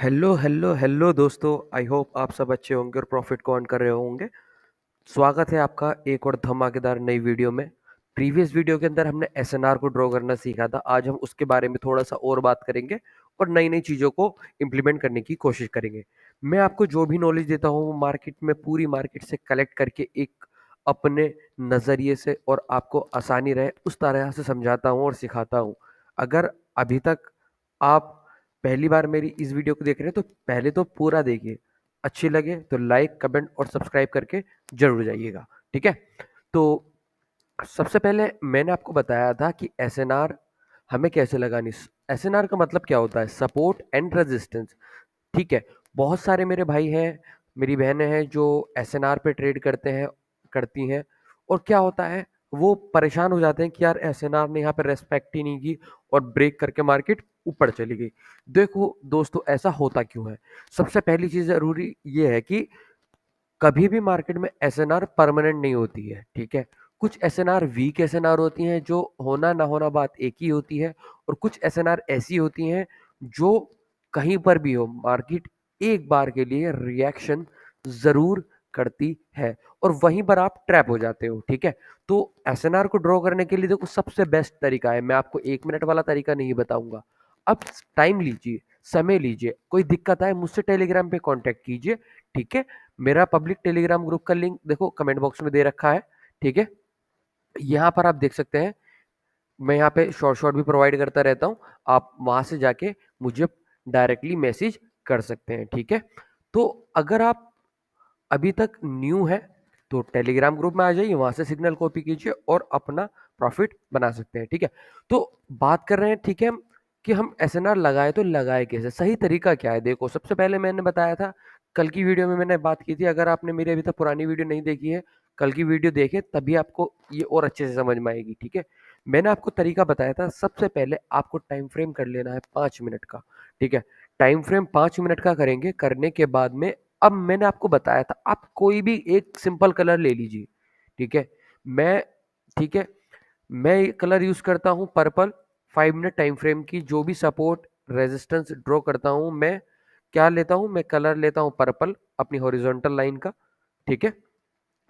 Hello hello hello दोस्तों। I hope आप सब अच्छे होंगे और प्रॉफिट को अर्न कर रहे होंगे। स्वागत है आपका एक और धमाकेदार नई वीडियो में। प्रीवियस वीडियो के अंदर हमने एसएनआर को ड्रॉ करना सीखा था। आज हम उसके बारे में थोड़ा सा और बात करेंगे और नई नई चीज़ों को इम्प्लीमेंट करने की कोशिश करेंगे। मैं आपको जो भी नॉलेज देता हूँ वो मार्केट में पूरी मार्केट से कलेक्ट करके एक अपने नज़रिए से और आपको आसानी रहे उस तरह से समझाता हूँ और सिखाता हूँ। अगर अभी तक आप पहली बार मेरी इस वीडियो को देख रहे हैं तो पहले तो पूरा देखिए। अच्छी लगे तो लाइक कमेंट और सब्सक्राइब करके जरूर जाइएगा। ठीक है। तो सबसे पहले मैंने आपको बताया था कि एसएनआर हमें कैसे लगानी। एसएनआर का मतलब क्या होता है? Support and resistance. ठीक है। बहुत सारे मेरे भाई हैं, मेरी बहनें हैं जो एसएनआर पे ट्रेड करते हैं, करती हैं। और क्या होता है, वो परेशान हो जाते हैं कि यार एसएनआर ने यहाँ पे रेस्पेक्ट ही नहीं की और ब्रेक करके मार्केट ऊपर चली गई। देखो दोस्तों, ऐसा होता क्यों है? सबसे पहली चीज जरूरी ये है कि कभी भी मार्केट में एसएनआर परमानेंट नहीं होती है। ठीक है। कुछ एसएनआर वीक एसएनआर होती हैं जो होना ना होना बात एक ही होती है, और कुछ एसएनआर ऐसी होती हैं जो कहीं पर भी हो मार्केट एक बार के लिए रिएक्शन जरूर करती है और वहीं पर आप ट्रैप हो जाते हो। ठीक है। तो एसएनआर को ड्रॉ करने के लिए देखो सबसे बेस्ट तरीका है, मैं आपको 1 मिनट वाला तरीका नहीं बताऊंगा। अब टाइम लीजिए, समय लीजिए, कोई दिक्कत आए मुझसे टेलीग्राम पे कांटेक्ट कीजिए। ठीक है। मेरा पब्लिक टेलीग्राम ग्रुप का लिंक देखो कमेंट बॉक्स में दे रखा है। ठीक है। यहाँ पर आप देख सकते हैं, मैं यहाँ पे शॉर्ट शॉर्ट भी प्रोवाइड करता रहता हूँ। आप वहां से जाके मुझे डायरेक्टली मैसेज कर सकते हैं। ठीक है। तो अगर आप अभी तक न्यू है तो टेलीग्राम ग्रुप में आ जाइए, वहां से सिग्नल कॉपी कीजिए और अपना प्रॉफिट बना सकते हैं। ठीक है। तो बात कर रहे हैं, ठीक है, कि हम एसएनआर लगाए तो लगाए कैसे, सही तरीका क्या है। देखो सबसे पहले मैंने बताया था, कल की वीडियो में मैंने बात की थी। अगर आपने मेरी अभी तक पुरानी वीडियो नहीं देखी है, कल की वीडियो देखे तभी आपको ये और अच्छे से समझ में आएगी। ठीक है। मैंने आपको तरीका बताया था, सबसे पहले आपको टाइम फ्रेम कर लेना है 5 मिनट का। ठीक है। टाइम फ्रेम 5 मिनट का करेंगे, करने के बाद में अब मैंने आपको बताया था आप कोई भी एक सिंपल कलर ले लीजिए। ठीक है। मैं ठीक है, मैं कलर यूज करता हूं पर्पल। 5 मिनट टाइम फ्रेम की जो भी सपोर्ट रेजिस्टेंस ड्रॉ करता हूं, मैं क्या लेता हूं, मैं कलर लेता हूं पर्पल अपनी हॉरिजॉन्टल लाइन का। ठीक है।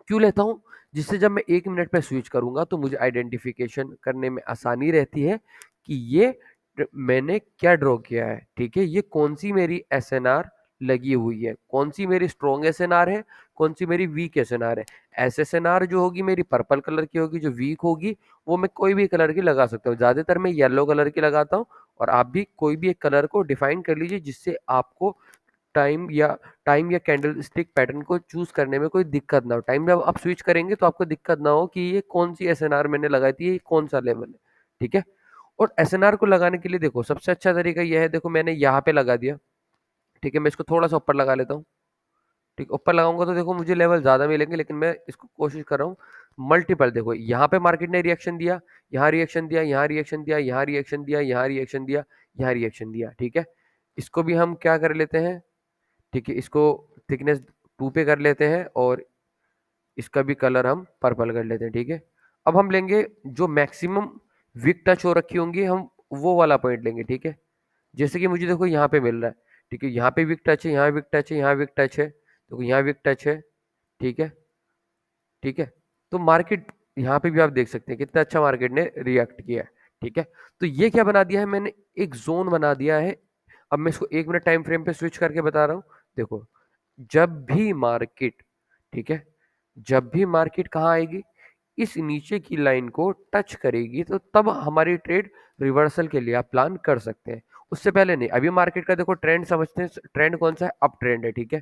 क्यों लेता हूं? जिससे जब मैं 1 मिनट पे स्विच करूंगा तो मुझे आइडेंटिफिकेशन करने में आसानी रहती है कि ये मैंने क्या ड्रॉ किया है। ठीक है। ये कौन सी मेरी एसएनआर लगी हुई है, कौन सी मेरी स्ट्रॉन्ग एसएनआर है, कौन सी मेरी वीक एसएनआर है। एस एसएनआर जो होगी मेरी पर्पल कलर की होगी, जो वीक होगी वो मैं कोई भी कलर की लगा सकता हूँ। ज्यादातर मैं येलो कलर की लगाता हूँ। और आप भी कोई भी एक कलर को डिफाइन कर लीजिए जिससे आपको टाइम या कैंडल स्टिक पैटर्न को चूज करने में कोई दिक्कत ना हो। टाइम जब आप स्विच करेंगे तो आपको दिक्कत ना हो कि ये कौन सी एसएनआर मैंने लगाई थी, ये कौन सा लेवल है। ठीक है। और एसएनआर को लगाने के लिए देखो सबसे अच्छा तरीका यह है, देखो मैंने यहाँ पे लगा दिया। ठीक है। मैं इसको थोड़ा सा ऊपर लगा लेता हूँ। ठीक, ऊपर लगाऊंगा तो देखो मुझे लेवल ज्यादा मिलेंगे, लेकिन मैं इसको कोशिश कर रहा हूँ मल्टीपल। देखो यहाँ पे मार्केट ने रिएक्शन दिया, यहाँ रिएक्शन दिया, यहाँ रिएक्शन दिया, यहाँ रिएक्शन दिया, यहाँ रिएक्शन दिया, यहाँ रिएक्शन दिया। ठीक है। इसको भी हम क्या कर लेते हैं, ठीक है, इसको थिकनेस 2 पे कर लेते हैं और इसका भी कलर हम पर्पल कर लेते हैं। ठीक है। अब हम लेंगे जो मैक्सिमम विक टच हो रखी होंगी, हम वो वाला पॉइंट लेंगे। ठीक है। जैसे कि मुझे देखो यहाँ पे मिल रहा है। ठीक है। यहाँ पे विक टच है, यहाँ विक टच है, यहाँ विक टच है, देखो यहाँ विक टच है। ठीक है। ठीक है। तो मार्केट यहाँ पे भी आप देख सकते हैं कितना अच्छा मार्केट ने रिएक्ट किया है। ठीक है। तो ये क्या बना दिया है मैंने, एक जोन बना दिया है। अब मैं इसको 1 मिनट टाइम फ्रेम पे स्विच करके बता रहा हूँ। देखो जब भी मार्केट, ठीक है, जब भी मार्केट कहाँ आएगी, इस नीचे की लाइन को टच करेगी तो तब हमारी ट्रेड रिवर्सल के लिए आप प्लान कर सकते हैं। उससे पहले नहीं। अभी मार्केट का देखो ट्रेंड समझते हैं, ट्रेंड कौन सा है? अप ट्रेंड है। ठीक है।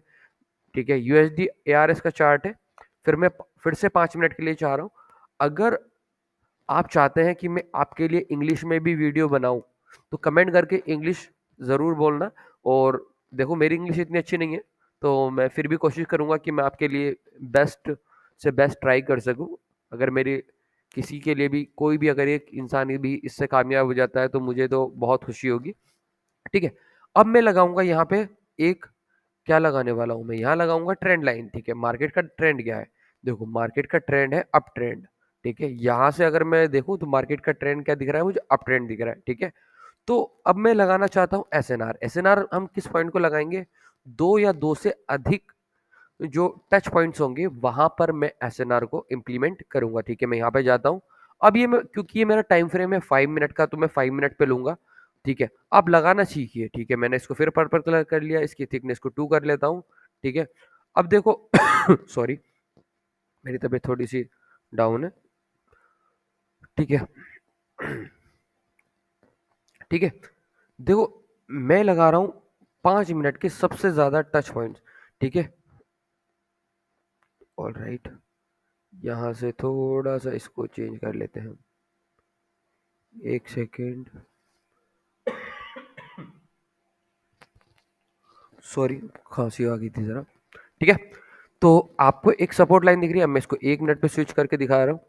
ठीक है। यूएसडी एआरएस का चार्ट है। फिर मैं फिर से 5 मिनट के लिए चाह रहा हूँ। अगर आप चाहते हैं कि मैं आपके लिए इंग्लिश में भी वीडियो बनाऊं तो कमेंट करके इंग्लिश ज़रूर बोलना। और देखो मेरी इंग्लिश इतनी अच्छी नहीं है तो मैं फिर भी कोशिश करूंगा कि मैं आपके लिए बेस्ट से बेस्ट ट्राई कर सकूं। अगर मेरी किसी के लिए भी कोई भी अगर एक इंसान भी इससे कामयाब हो जाता है तो मुझे तो बहुत खुशी होगी। ठीक है। अब मैं लगाऊंगा यहाँ पे एक, क्या लगाने वाला हूं मैं, यहाँ लगाऊंगा ट्रेंड लाइन। ठीक है। मार्केट का ट्रेंड क्या है? देखो मार्केट का ट्रेंड है अप ट्रेंड। ठीक है। यहां से अगर मैं देखूं तो मार्केट का ट्रेंड क्या दिख रहा है मुझे? अप ट्रेंड दिख रहा है। ठीक है। तो अब मैं लगाना चाहता हूँ एसएनआर। एसएनआर हम किस पॉइंट को लगाएंगे, दो या दो से अधिक जो टच पॉइंट्स होंगे वहां पर मैं एसएनआर को इंप्लीमेंट करूंगा। ठीक है, मैं यहाँ पे जाता हूँ। अब ये मैं, क्योंकि ये मेरा टाइम फ्रेम है 5 मिनट का, तो मैं 5 मिनट पे लूंगा। ठीक है, आप लगाना सीखिए। ठीक है, मैंने इसको फिर पर्पल कलर कर लिया, इसकी थिकनेस को 2 कर लेता हूँ। ठीक है, अब देखो सॉरी, मेरी तबीयत थोड़ी सी डाउन है। ठीक है, ठीक है, देखो मैं लगा रहा हूँ 5 मिनट के सबसे ज्यादा टच पॉइंट्स। ठीक है, ऑल राइट, यहाँ से थोड़ा सा इसको चेंज कर लेते हैं। एक सेकेंड, सॉरी, खांसी आ गई थी जरा। ठीक है, तो आपको एक सपोर्ट लाइन दिख रही है, मैं इसको 1 मिनट पे स्विच करके दिखा रहा हूँ।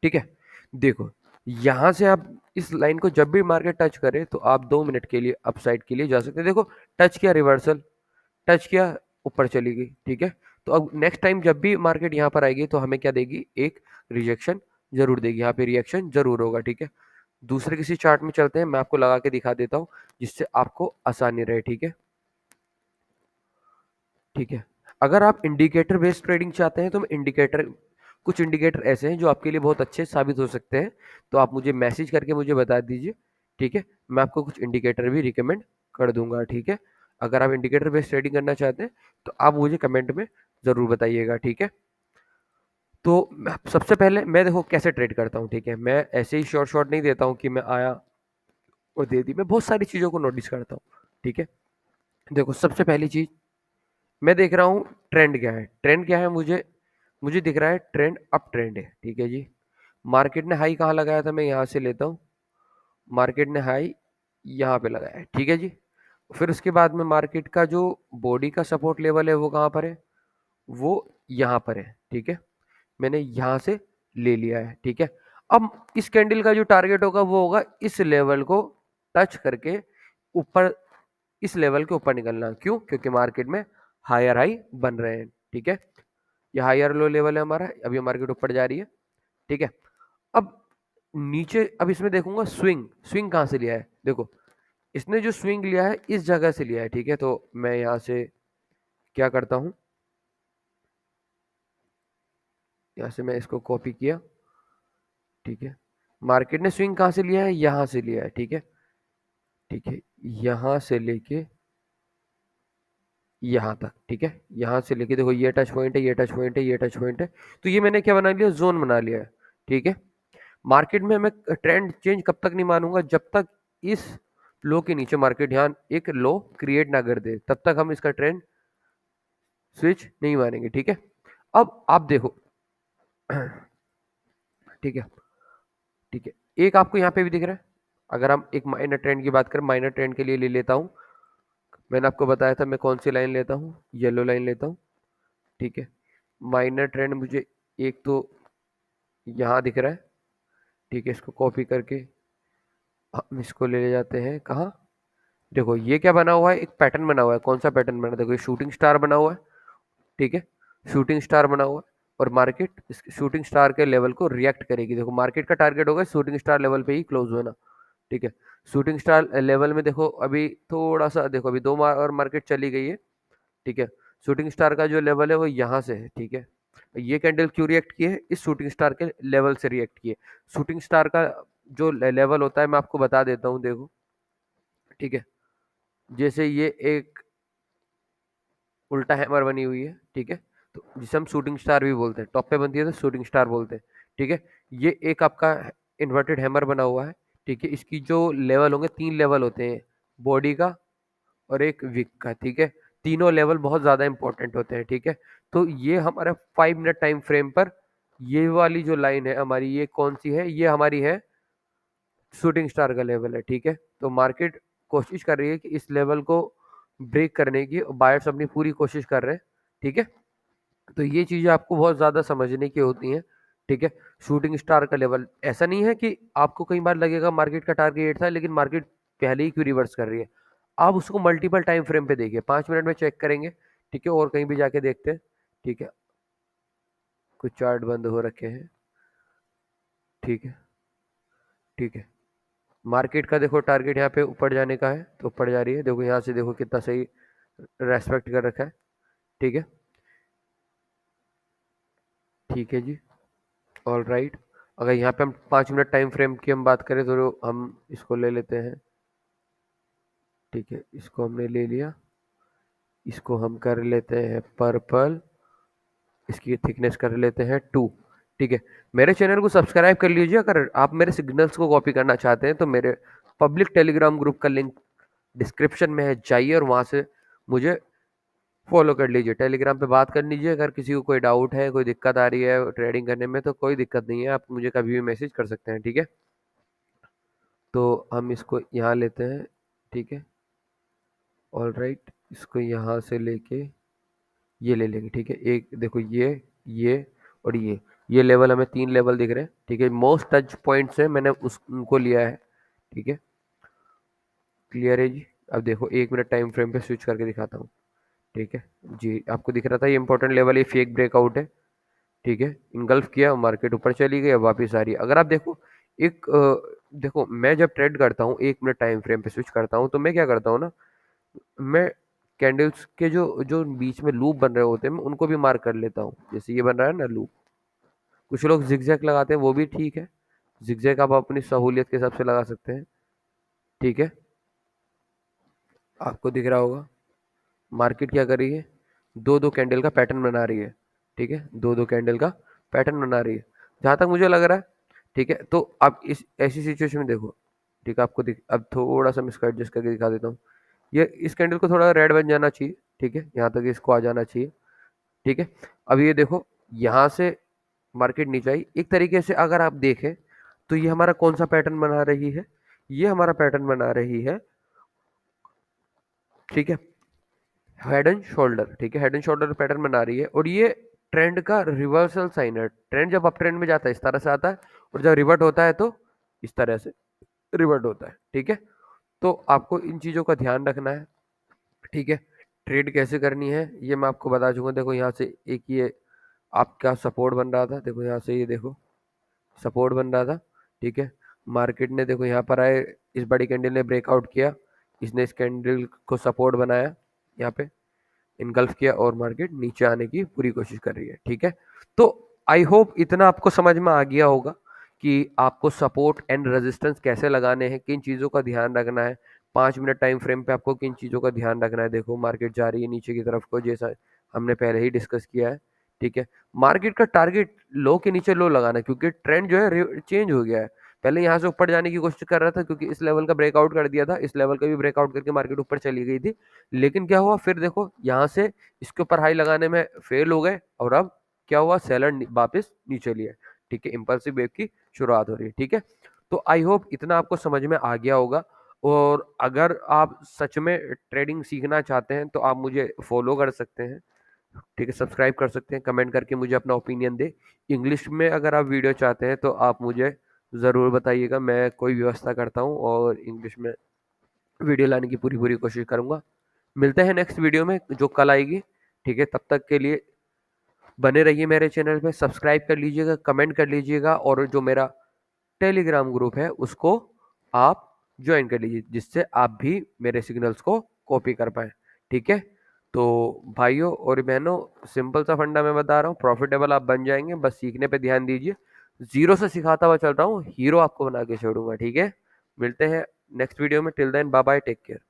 ठीक है, देखो यहां से आप इस लाइन को जब भी मार्केट टच करे तो आप 2 मिनट के लिए अपसाइड के लिए जा सकते हैं। देखो टच किया रिवर्सल, टच किया ऊपर चली गई। ठीक है, तो अब नेक्स्ट टाइम जब भी मार्केट यहाँ पर आएगी तो हमें क्या देगी, एक रिजेक्शन जरूर देगी, यहाँ पे रिएक्शन जरूर होगा। ठीक है, दूसरे किसी चार्ट में चलते हैं, मैं आपको लगा के दिखा देता हूँ जिससे आपको आसानी रहे। ठीक है, ठीक है, अगर आप इंडिकेटर बेस्ड ट्रेडिंग चाहते हैं तो मैं इंडिकेटर, कुछ इंडिकेटर ऐसे हैं जो आपके लिए बहुत अच्छे साबित हो सकते हैं, तो आप मुझे मैसेज करके मुझे बता दीजिए। ठीक है, मैं आपको कुछ इंडिकेटर भी रिकमेंड कर दूंगा। ठीक है, अगर आप इंडिकेटर बेस्ड ट्रेडिंग करना चाहते हैं तो आप मुझे कमेंट में ज़रूर बताइएगा। ठीक है, तो सबसे पहले मैं देखो कैसे ट्रेड करता हूँ। ठीक है, मैं ऐसे ही शॉर्ट शॉर्ट नहीं देता हूँ कि मैं आया और दे दी, मैं बहुत सारी चीज़ों को नोटिस करता हूँ। ठीक है, देखो सबसे पहली चीज़ मैं देख रहा हूँ ट्रेंड क्या है। ट्रेंड क्या है, मुझे मुझे दिख रहा है ट्रेंड अप ट्रेंड है। ठीक है जी, मार्केट ने हाई कहाँ लगाया था, मैं यहाँ से लेता हूँ। मार्केट ने हाई यहाँ पे लगाया है। ठीक है जी, फिर उसके बाद में मार्केट का जो बॉडी का सपोर्ट लेवल है वो कहाँ पर है, वो यहाँ पर है। ठीक है, मैंने यहाँ से ले लिया है। ठीक है, अब इस कैंडल का जो टारगेट होगा वो होगा इस लेवल को टच करके ऊपर, इस लेवल के ऊपर निकलना। क्यों, क्योंकि मार्केट में हायर हाई बन रहे हैं। ठीक है, ये हायर लो लेवल है हमारा, अभी मार्केट ऊपर जा रही है। ठीक है, अब नीचे, अब इसमें देखूंगा स्विंग, स्विंग कहाँ से लिया है, देखो इसने जो स्विंग लिया है इस जगह से लिया है। ठीक है, तो मैं यहाँ से क्या करता हूँ, यहाँ से मैं इसको कॉपी किया। ठीक है, मार्केट ने स्विंग कहाँ से लिया है, यहाँ से लिया है। ठीक है, ठीक है, यहाँ से लेके यहाँ तक। ठीक है, यहाँ से लेके देखो ये टच पॉइंट है, ये टच पॉइंट है, ये टच पॉइंट है, तो ये मैंने क्या बना लिया, जोन बना लिया है। ठीक है, मार्केट में मैं ट्रेंड चेंज कब तक नहीं मानूंगा, जब तक इस लो के नीचे मार्केट यहाँ एक लो क्रिएट ना कर दे, तब तक हम इसका ट्रेंड स्विच नहीं मानेंगे। ठीक है, अब आप देखो ठीक है, ठीक है, एक आपको यहाँ पे भी दिख रहा है। अगर हम एक माइनर ट्रेंड की बात करें, माइनर ट्रेंड के लिए ले लेता हूँ, मैंने आपको बताया था मैं कौन सी लाइन लेता हूँ, येलो लाइन लेता हूँ। ठीक है, माइनर ट्रेंड मुझे एक तो यहाँ दिख रहा है। ठीक है, इसको कॉपी करके हम इसको ले जाते हैं कहाँ, देखो ये क्या बना हुआ है, एक पैटर्न बना हुआ है। कौन सा पैटर्न बना है, देखो ये शूटिंग स्टार बना हुआ है। ठीक है, शूटिंग स्टार बना हुआ है, और मार्केट इस शूटिंग स्टार के लेवल को रिएक्ट करेगी। देखो मार्केट का टारगेट होगा शूटिंग स्टार लेवल पे ही क्लोज होना। ठीक है, शूटिंग स्टार लेवल में देखो अभी थोड़ा सा, देखो अभी और मार्केट चली गई है। ठीक है, शूटिंग स्टार का जो लेवल है वो यहाँ से है। ठीक है, ये कैंडल क्यों रिएक्ट किए है, इस शूटिंग स्टार के लेवल से रिएक्ट किए। शूटिंग स्टार का जो लेवल होता है मैं आपको बता देता हूँ, देखो। ठीक है, जैसे ये एक उल्टा हैमर बनी हुई है। ठीक है, तो जिसे हम शूटिंग स्टार भी बोलते हैं, टॉप पे बनती है तो शूटिंग स्टार बोलते हैं। ठीक है, ये एक आपका इन्वर्टेड हैमर बना हुआ है। ठीक है, इसकी जो लेवल होंगे, 3 लेवल होते हैं, बॉडी का और एक विक का। ठीक है, तीनों लेवल बहुत ज़्यादा इंपॉर्टेंट होते हैं। ठीक है, तो ये हमारा 5 मिनट टाइम फ्रेम पर ये वाली जो लाइन है हमारी, ये कौन सी है, ये हमारी है शूटिंग स्टार का लेवल है। ठीक है, तो मार्केट कोशिश कर रही है कि इस लेवल को ब्रेक करने की, बायर्स अपनी पूरी कोशिश कर रहे हैं। ठीक है, तो ये चीज़ें आपको बहुत ज़्यादा समझने की होती हैं। ठीक है, शूटिंग स्टार का लेवल ऐसा नहीं है कि आपको कई बार लगेगा मार्केट का टारगेट था लेकिन मार्केट पहले ही क्यों रिवर्स कर रही है। आप उसको मल्टीपल टाइम फ्रेम पे देखिए, 5 मिनट में चेक करेंगे। ठीक है, और कहीं भी जाके देखते हैं। ठीक है, कुछ चार्ट बंद हो रखे हैं। ठीक है, ठीक है, मार्केट का देखो टारगेट यहाँ पे ऊपर जाने का है तो ऊपर जा रही है, देखो यहाँ से देखो कितना सही रेस्पेक्ट कर रखा है। ठीक है, ठीक है जी, ऑल राइट। अगर यहाँ पे हम 5 मिनट टाइम फ्रेम की हम बात करें तो हम इसको ले लेते हैं। ठीक है, इसको हमने ले लिया, इसको हम कर लेते हैं पर्पल, इसकी थिकनेस कर लेते हैं 2। ठीक है, मेरे चैनल को सब्सक्राइब कर लीजिए। अगर आप मेरे सिग्नल्स को कॉपी करना चाहते हैं तो मेरे पब्लिक टेलीग्राम ग्रुप का लिंक डिस्क्रिप्शन में है, जाइए और वहां से मुझे फॉलो कर लीजिए, टेलीग्राम पे बात कर लीजिए। अगर किसी को कोई डाउट है, कोई दिक्कत आ रही है ट्रेडिंग करने में, तो कोई दिक्कत नहीं है, आप मुझे कभी भी मैसेज कर सकते हैं। ठीक है, तो हम इसको यहाँ लेते हैं। ठीक है, ऑल राइट, इसको यहाँ से लेके ये ले लेंगे। ठीक है, एक देखो ये और ये लेवल, हमें 3 लेवल दिख रहे हैं। ठीक है, मोस्ट टच पॉइंट्स है, मैंने उस उनको लिया है। ठीक है, क्लियर है जी। अब देखो 1 मिनट टाइम फ्रेम पे स्विच करके दिखाता हूँ। ठीक है जी, आपको दिख रहा था ये इंपॉर्टेंट लेवल, ये फेक ब्रेकआउट है। ठीक है, इनगल्फ किया, मार्केट ऊपर चली गई, अब वापस आ रही है। अगर आप देखो एक देखो मैं जब ट्रेड करता हूँ 1 मिनट टाइम फ्रेम पे स्विच करता हूँ तो मैं क्या करता हूँ ना, मैं कैंडल्स के जो जो बीच में लूप बन रहे होते हैं मैं उनको भी मार्क कर लेता हूँ। जैसे ये बन रहा है ना लूप, कुछ लोग जिगजैग लगाते हैं, वो भी ठीक है, जिगजैग आप अपनी सहूलियत के हिसाब से लगा सकते हैं। ठीक है, आपको दिख रहा होगा मार्केट क्या कर रही है, दो दो कैंडल का पैटर्न बना रही है। ठीक है, दो दो कैंडल का पैटर्न बना रही है जहां तक मुझे लग रहा है। ठीक है, तो आप इस ऐसी सिचुएशन में देखो। ठीक है, आपको अब थोड़ा सा मैं इसको एडजस्ट करके दिखा देता हूँ। ये इस कैंडल को थोड़ा रेड बन जाना चाहिए। ठीक है, यहाँ तक इसको आ जाना चाहिए। ठीक है, अब ये देखो यहाँ से मार्केट नीचे आई। एक तरीके से अगर आप देखें तो ये हमारा कौन सा पैटर्न बना रही है, ये हमारा पैटर्न बना रही है। ठीक है, हेड एंड शोल्डर। ठीक है, हेड एंड शोल्डर पैटर्न बना रही है और ये ट्रेंड का रिवर्सल साइन है। ट्रेंड जब अप ट्रेंड में जाता है इस तरह से आता है, और जब रिवर्ट होता है तो इस तरह से रिवर्ट होता है। ठीक है, तो आपको इन चीज़ों का ध्यान रखना है। ठीक है, ट्रेड कैसे करनी है ये मैं आपको बता चुका हूँ। देखो यहाँ से एक ये आपका सपोर्ट बन रहा था, देखो यहाँ से ये देखो सपोर्ट बन रहा था। ठीक है, मार्केट ने देखो यहाँ पर आए, इस बड़ी कैंडल ने ब्रेकआउट किया, इसने इस कैंडल को सपोर्ट बनाया, यहाँ पे इनगल्फ किया और मार्केट नीचे आने की पूरी कोशिश कर रही है। ठीक है, तो आई होप इतना आपको समझ में आ गया होगा कि आपको सपोर्ट एंड रेजिस्टेंस कैसे लगाने हैं, किन चीज़ों का ध्यान रखना है। 5 मिनट टाइम फ्रेम पे आपको किन चीज़ों का ध्यान रखना है। देखो मार्केट जा रही है नीचे की तरफ को, जैसा हमने पहले ही डिस्कस किया है। ठीक है, मार्केट का टारगेट लो के नीचे लो लगाना है, क्योंकि ट्रेंड जो है चेंज हो गया है। पहले यहाँ से ऊपर जाने की कोशिश कर रहा था क्योंकि इस लेवल का ब्रेकआउट कर दिया था, इस लेवल का भी ब्रेकआउट करके मार्केट ऊपर चली गई थी। लेकिन क्या हुआ फिर देखो यहाँ से इसके ऊपर हाई लगाने में फेल हो गए और अब क्या हुआ, सेलर वापस नीचे लिए। ठीक है, इंपल्सिव वेव की शुरुआत हो रही है। ठीक है, तो आई होप इतना आपको समझ में आ गया होगा। और अगर आप सच में ट्रेडिंग सीखना चाहते हैं तो आप मुझे फॉलो कर सकते हैं। ठीक है, सब्सक्राइब कर सकते हैं, कमेंट करके मुझे अपना ओपिनियन दे। इंग्लिश में अगर आप वीडियो चाहते हैं तो आप मुझे ज़रूर बताइएगा, मैं कोई व्यवस्था करता हूँ और इंग्लिश में वीडियो लाने की पूरी पूरी कोशिश करूंगा। मिलते हैं नेक्स्ट वीडियो में जो कल आएगी। ठीक है, तब तक के लिए बने रहिए मेरे चैनल पे, सब्सक्राइब कर लीजिएगा, कमेंट कर लीजिएगा और जो मेरा टेलीग्राम ग्रुप है उसको आप ज्वाइन कर लीजिए, जिससे आप भी मेरे सिग्नल्स को कॉपी कर पाए। ठीक है, तो भाइयों और बहनों, सिंपल सा फंडा मैं बता रहा हूँ, प्रॉफिटेबल आप बन जाएंगे, बस सीखने पे ध्यान दीजिए। जीरो से सिखाता हुआ चल रहा हूँ, हीरो आपको बना के छोड़ूंगा। ठीक है, मिलते हैं नेक्स्ट वीडियो में, till then bye bye, take care.